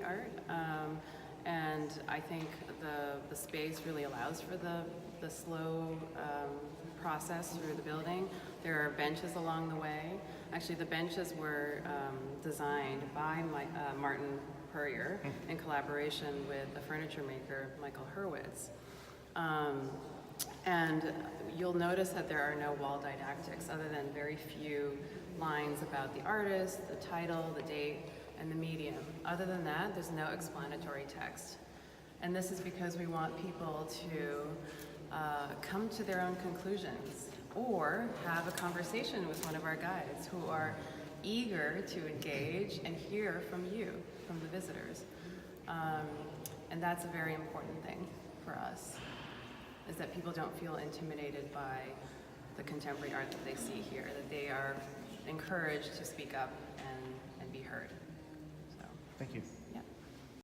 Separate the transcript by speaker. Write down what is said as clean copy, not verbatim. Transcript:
Speaker 1: art. And I think the space really allows for the slow process through the building. There are benches along the way. Actually, the benches were designed by Martin Purrier in collaboration with the furniture maker Michael Hurwitz. And you'll notice that there are no wall didactics other than very few lines about the artist, the title, the date, and the medium. Other than that, there's no explanatory text. And this is because we want people to come to their own conclusions or have a conversation with one of our guides who are eager to engage and hear from you, from the visitors. And that's a very important thing for us, is that people don't feel intimidated by the contemporary art that they see here, that they are encouraged to speak up and be heard. So.
Speaker 2: Thank you.